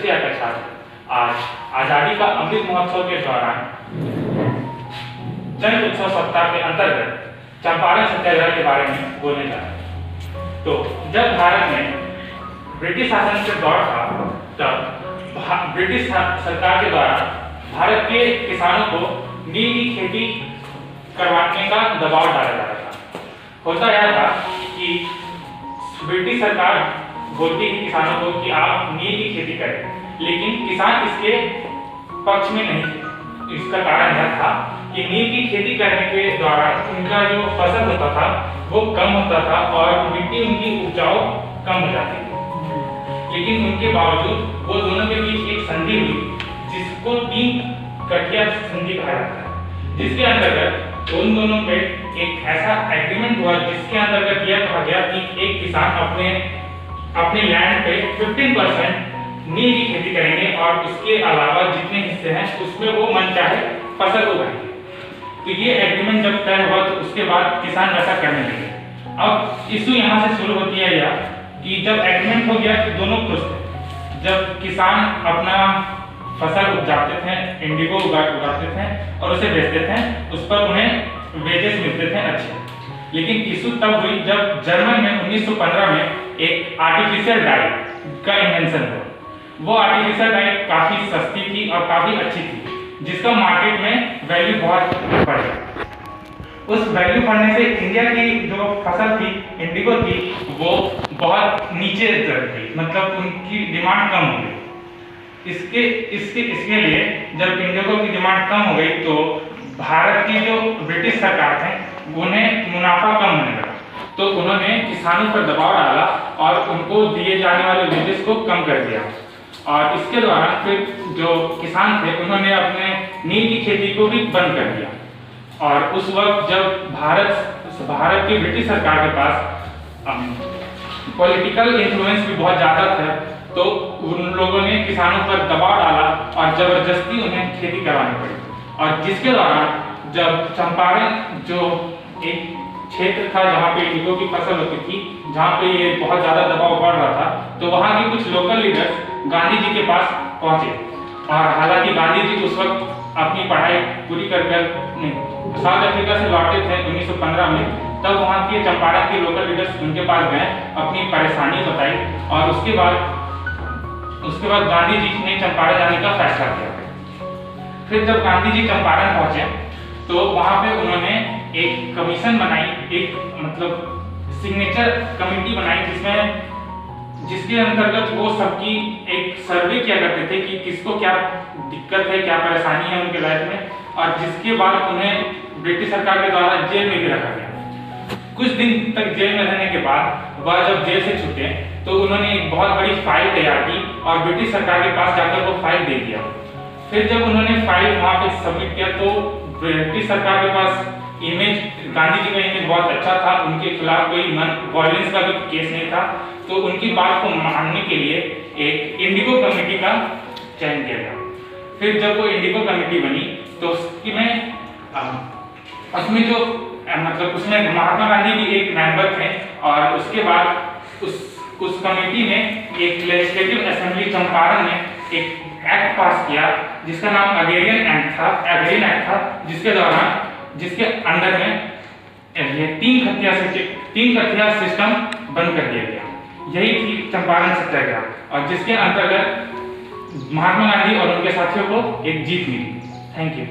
Asia का छात्र आज आजादी का अमृत महोत्सव के दौरान जन उत्सव सप्ताह के अंतर्गत चंपारण सत्याग्रह के बारे में बोलने जा रहे हैं। तो जब भारत में ब्रिटिश शासन से दौर था, तब ब्रिटिश सरकार के द्वारा भारत के किसानों को नील की खेती करवाने का दबाव डाला जा रहा था। होता यह था कि ब्रिटिश सरकार बोलती थी किसानों को कि आप नील की खेती करें, लेकिन किसान इसके पक्ष में नहीं थे। इसका कारण यह था कि नील की खेती करने के द्वारा उनका जो फसल होता था वो कम होता था और मिट्टी उनकी उपजाऊ कम हो जाती थी। लेकिन उनके बावजूद वो दोनों के बीच एक संधि हुई, जिसको 3 कटिया संधि कहा जाता है, जिसके अंतर्गत उन दोनों पे एक ऐसा एग्रीमेंट हुआ जिसके अंतर्गत यह कहा गया कि एक किसान अपने लैंड पे 15% नील की खेती करेंगे और उसके अलावा जितने हिस्से हैं उसमें वो मन चाहे फसल उगाएंगे। तो ये एग्रीमेंट जब तय हुआ तो उसके बाद किसान ऐसा करने लगे। अब इशू यहाँ से शुरू होती है यह कि जब एग्रीमेंट हो गया तो दोनों खुश थे। जब किसान अपना फसल उपजाते थे, इंडिगो उगाते थे और उसे बेचते थे, उस पर उन्हें वेजेस मिलते थे अच्छे। लेकिन इशू तब हुई जब जर्मन में 1915 में एक आर्टिफिशियल डाई का इन्वेंशन हुआ। वो आर्टिफिशियल डाई काफी सस्ती थी और काफी अच्छी थी, जिसका मार्केट में वैल्यू बहुत बढ़ गया। उस वैल्यू बढ़ने से इंडिया की जो फसल थी, इंडिगो थी, वो बहुत नीचे चल गई, मतलब उनकी डिमांड कम हो गई। इसके लिए जब इंडिगो की डिमांड कम हो गई तो भारत की जो ब्रिटिश सरकार थे उन्हें मुनाफा कम होने लगा, तो उन्होंने किसानों पर दबाव डाला और उनको दिए जाने वाले वेजेस को कम कर दिया। और इसके दौरान फिर जो किसान थे उन्होंने अपने नील की खेती को भी बंद कर दिया। और उस वक्त जब भारत की ब्रिटिश सरकार के पास पॉलिटिकल इन्फ्लुएंस भी बहुत ज़्यादा था, तो उन लोगों ने किसानों पर दबाव डाला और जबरदस्ती उन्हें खेती करवानी पड़ी। और जिसके दौरान जब चंपारण जो एक क्षेत्र था जहाँ पे इंडिगो की फसल होती थी, जहाँ पे ये बहुत ज़्यादा दबाव बढ़ रहा था, तो वहाँ के कुछ लोकल लीडर्स गांधी जी के पास पहुंचे। और हालांकि गांधी जी उस वक्त अपनी पढ़ाई पूरी कर साउथ अफ्रीका से लौटे थे 1915 में, तब वहाँ के चंपारण के लोकल लीडर्स उनके पास गए, अपनी परेशानी बताई और उसके बाद गांधी जी ने चंपारण जाने का फैसला किया। फिर जब गांधी जी चंपारण पहुंचे तो वहाँ पे उन्होंने एक कमीशन बनाई, एक मतलब सिग्नेचर कमेटी बनाई, जिसके अंतर्गत वो सबकी एक सर्वे किया करते थे कि किसको क्या दिक्कत है, क्या परेशानी है उनके लाइफ में। और जिसके बाद उन्हें ब्रिटिश सरकार के द्वारा जेल में भी रखा गया। कुछ दिन तक जेल में रहने के बाद वह जब जेल से छूटे तो उन्होंने एक बहुत बड़ी फाइल तैयार की और ब्रिटिश सरकार के पास जाकर वो फाइल दे दिया। फिर जब उन्होंने फाइल वहाँ पे सबमिट किया तो ब्रिटिश सरकार के पास गांधी जी का इमेज बहुत अच्छा था, उनके खिलाफ कोई वायलेंस का भी केस नहीं था, तो उनकी बात को मानने के लिए एक इंडिगो कमेटी का चयन किया गया। फिर जब वो इंडिगो कमेटी बनी तो उसमें महात्मा गांधी भी एक मेंबर थे और उसके बाद उस कमेटी ने एक लेजिस्लेटिव असेंबली चंपारण में एक एक्ट पास किया जिसका नाम अग्रेरियन एक्ट था, जिसके अंडर में 3 खतिया सिस्टम बंद कर दिया गया। यही थी चंपारण सत्याग्रह और जिसके अंतर्गत महात्मा गांधी और उनके साथियों को एक जीत मिली। Thank you.